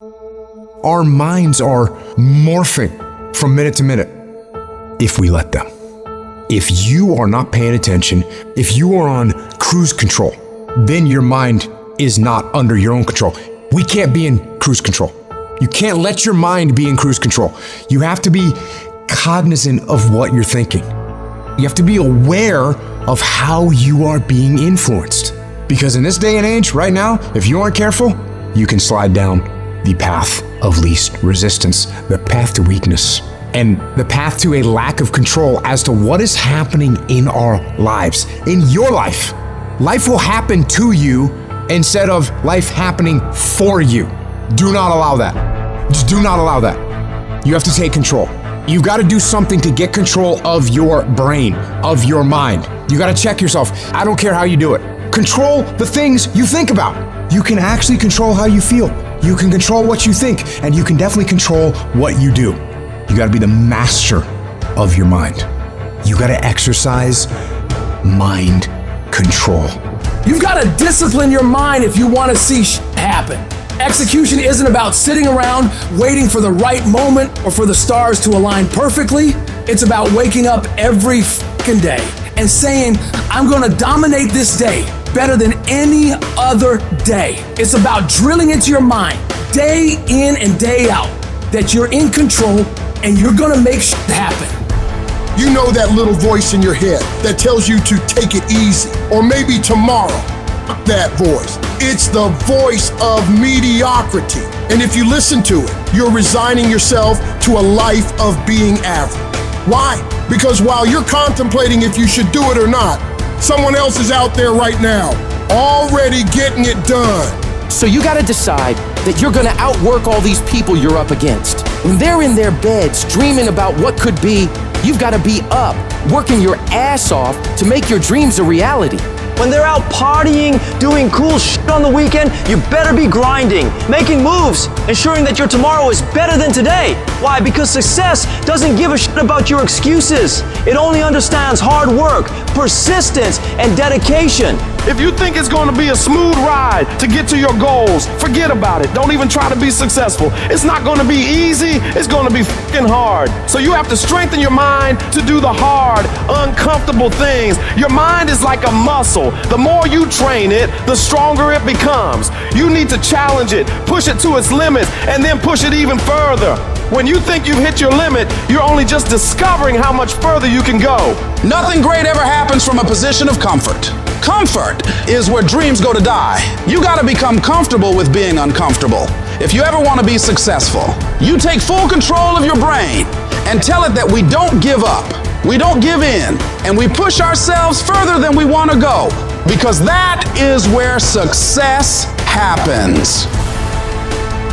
Our minds are morphing from minute to minute if we let them. If you are not paying attention, if you are on cruise control, then your mind is not under your own control. We can't be in cruise control. You can't let your mind be in cruise control. You have to be cognizant of what you're thinking. You have to be aware of how you are being influenced. Because in this day and age, right now, if you aren't careful, you can slide down the path of least resistance, the path to weakness, and the path to a lack of control as to what is happening in our lives, in your life. Life will happen to you instead of life happening for you. Do not allow that. Just do not allow that. You have to take control. You've got to do something to get control of your brain, of your mind. You got to check yourself. I don't care how you do it. Control the things you think about. You can actually control how you feel. You can control what you think, and you can definitely control what you do. You got to be the master of your mind. You got to exercise mind control. You've got to discipline your mind if you want to see happen. Execution isn't about sitting around waiting for the right moment or for the stars to align perfectly. It's about waking up every fucking day and saying, I'm going to dominate this day better than any other day. It's about drilling into your mind day in and day out that you're in control and you're going to make shit happen. You know that little voice in your head that tells you to take it easy, or maybe tomorrow. That voice. It's the voice of mediocrity. And if you listen to it, you're resigning yourself to a life of being average. Why? Because while you're contemplating if you should do it or not, someone else is out there right now, already getting it done. So you gotta decide that you're gonna outwork all these people you're up against. When they're in their beds dreaming about what could be, you've gotta be up, working your ass off to make your dreams a reality. When they're out partying, doing cool shit on the weekend, you better be grinding, making moves, ensuring that your tomorrow is better than today. Why? Because success doesn't give a shit about your excuses. It only understands hard work, persistence, and dedication. If you think it's going to be a smooth ride to get to your goals, forget about it. Don't even try to be successful. It's not going to be easy. It's going to be fucking hard. So you have to strengthen your mind to do the hard, uncomfortable things. Your mind is like a muscle. The more you train it, the stronger it becomes. You need to challenge it, push it to its limits, and then push it even further. When you think you've hit your limit, you're only just discovering how much further you can go. Nothing great ever happens from a position of comfort. Comfort is where dreams go to die. You gotta become comfortable with being uncomfortable. If you ever wanna be successful, you take full control of your brain and tell it that we don't give up, we don't give in, and we push ourselves further than we wanna go, because that is where success happens.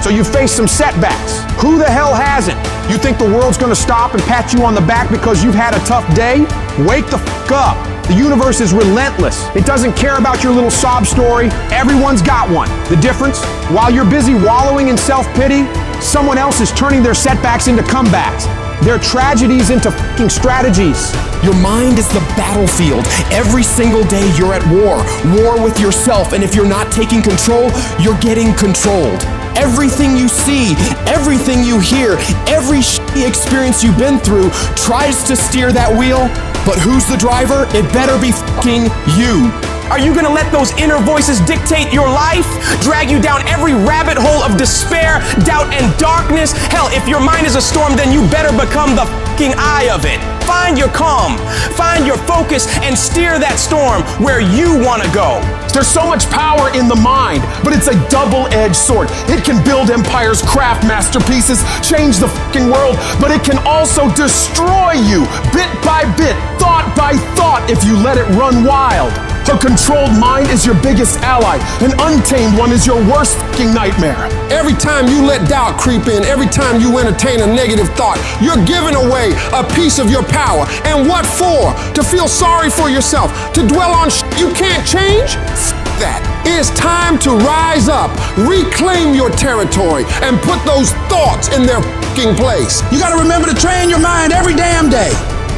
So you face some setbacks. Who the hell hasn't? You think the world's gonna stop and pat you on the back because you've had a tough day? Wake the f*** up. The universe is relentless. It doesn't care about your little sob story. Everyone's got one. The difference? While you're busy wallowing in self-pity, someone else is turning their setbacks into comebacks, their tragedies into f***ing strategies. Your mind is the battlefield. Every single day you're at war with yourself, and if you're not taking control, you're getting controlled. Everything you see, everything you hear, every shitty experience you've been through tries to steer that wheel, but who's the driver? It better be fucking you. Are you gonna let those inner voices dictate your life? Drag you down every rabbit hole of despair, doubt, and darkness? Hell, if your mind is a storm, then you better become the fucking eye of it. Find your calm, find your focus, and steer that storm where you wanna go. There's so much power in the mind, but it's a double-edged sword. It can build empires, craft masterpieces, change the fucking world, but it can also destroy you bit by bit, thought by thought, if you let it run wild. A controlled mind is your biggest ally. An untamed one is your worst fucking nightmare. Every time you let doubt creep in, every time you entertain a negative thought, you're giving away a piece of your power. And what for? To feel sorry for yourself? To dwell on you can't change? That. It's time to rise up, reclaim your territory, and put those thoughts in their fucking place. You gotta remember to train your mind every damn day.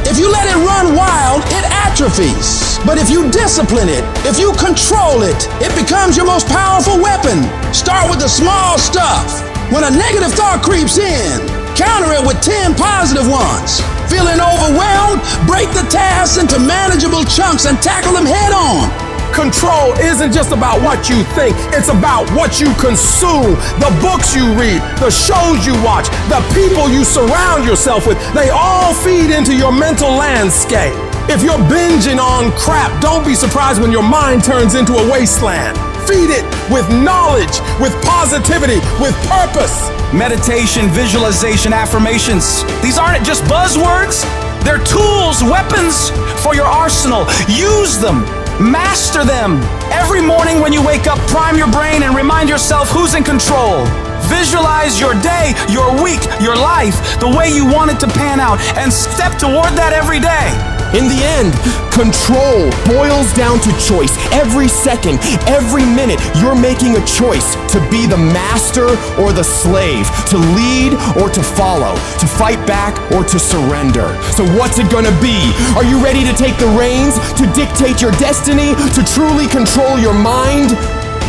If you let it run wild, it atrophies. But if you discipline it, if you control it, it becomes your most powerful weapon. Start with the small stuff. When a negative thought creeps in, counter it with 10 positive ones. Feeling overwhelmed? Break the tasks into manageable chunks and tackle them head on. Control isn't just about what you think, it's about what you consume. The books you read, the shows you watch, the people you surround yourself with, they all feed into your mental landscape. If you're binging on crap, don't be surprised when your mind turns into a wasteland. Feed it with knowledge, with positivity, with purpose. Meditation, visualization, affirmations. These aren't just buzzwords. They're tools, weapons for your arsenal. Use them. Master them. Every morning when you wake up, prime your brain and remind yourself who's in control. Visualize your day, your week, your life, the way you want it to pan out, and step toward that every day. In the end, control boils down to choice. Every second, every minute, you're making a choice to be the master or the slave, to lead or to follow, to fight back or to surrender. So what's it gonna be? Are you ready to take the reins, to dictate your destiny, to truly control your mind?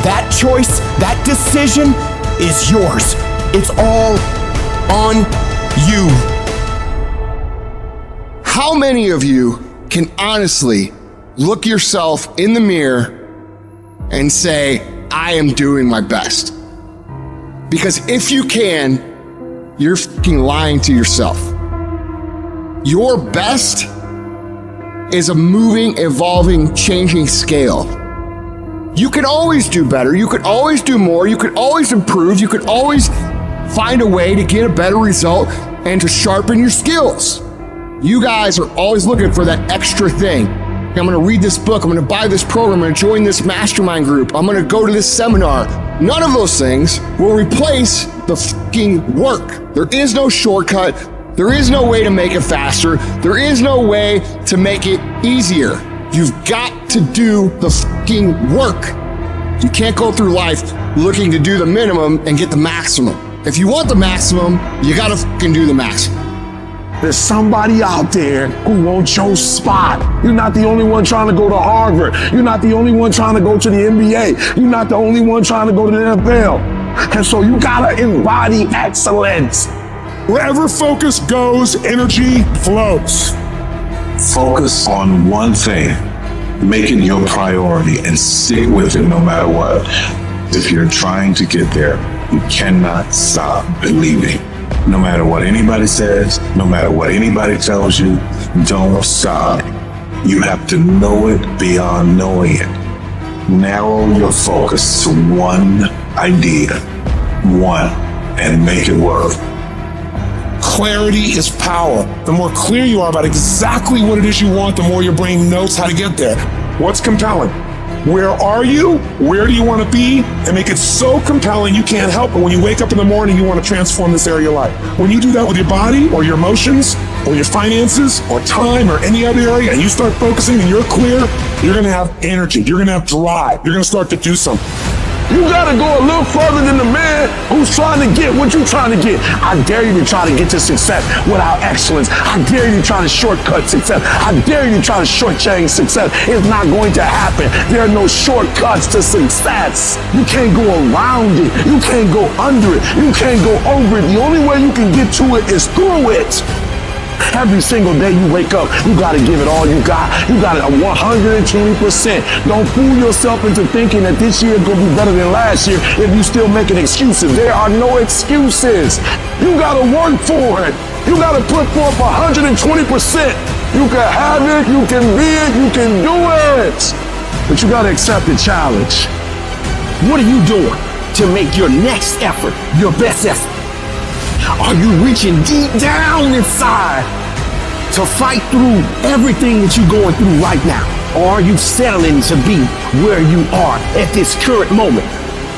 That choice, that decision is yours. It's all on you. How many of you can honestly look yourself in the mirror and say, I am doing my best? Because if you can, you're fucking lying to yourself. Your best is a moving, evolving, changing scale. You can always do better. You could always do more. You could always improve. You could always find a way to get a better result and to sharpen your skills. You guys are always looking for that extra thing. I'm gonna read this book, I'm gonna buy this program, I'm gonna join this mastermind group, I'm gonna go to this seminar. None of those things will replace the fucking work. There is no shortcut. There is no way to make it faster. There is no way to make it easier. You've got to do the fucking work. You can't go through life looking to do the minimum and get the maximum. If you want the maximum, you gotta fucking do the maximum. There's somebody out there who wants your spot. You're not the only one trying to go to Harvard. You're not the only one trying to go to the NBA. You're not the only one trying to go to the NFL. And so you gotta embody excellence. Wherever focus goes, energy flows. Focus on one thing. Make it your priority and stick with it no matter what. If you're trying to get there, you cannot stop believing. No matter what anybody says, no matter what anybody tells you, don't stop. You have to know it beyond knowing it. Narrow your focus to one idea, and make it work. Clarity is power. The more clear you are about exactly what it is you want, the more your brain knows how to get there. What's compelling? Where are you? Where do you want to be? And make it so compelling you can't help it. When you wake up in the morning, you want to transform this area of your life. When you do that with your body or your emotions or your finances or time or any other area, and you start focusing and you're clear, you're going to have energy. You're going to have drive. You're going to start to do something. You gotta go a little further than the man who's trying to get what you're trying to get. I dare you to try to get to success without excellence. I dare you to try to shortcut success. I dare you to try to shortchange success. It's not going to happen. There are no shortcuts to success. You can't go around it. You can't go under it. You can't go over it. The only way you can get to it is through it. Every single day you wake up, you gotta give it all you got. You got it 120%. Don't fool yourself into thinking that this year is gonna be better than last year if you still making excuses. There are no excuses. You gotta work for it. You gotta put forth 120%. You can have it, you can be it, you can do it. But you gotta accept the challenge. What are you doing to make your next effort your best effort? Are you reaching deep down inside to fight through everything that you're going through right now? Or are you settling to be where you are at this current moment?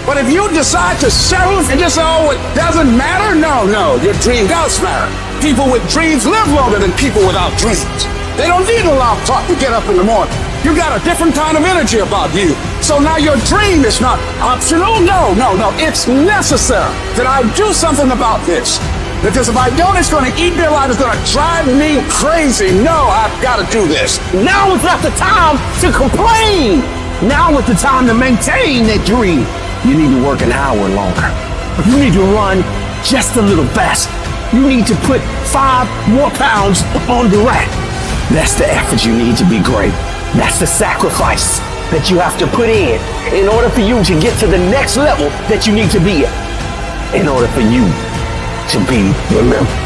But if you decide to settle and just say, oh, it doesn't matter, no, your dream does matter. People with dreams live longer than people without dreams. They don't need a loud talk to get up in the morning. You got a different kind of energy about you. So now your dream is not optional. No. It's necessary that I do something about this. Because if I don't, it's going to eat me alive. It's going to drive me crazy. No, I've got to do this. Now is not the time to complain. Now is the time to maintain that dream. You need to work an hour longer. You need to run just a little faster. You need to put 5 more pounds on the rack. That's the effort you need to be great. That's the sacrifice that you have to put in order for you to get to the next level that you need to be at. In order for you to be remembered.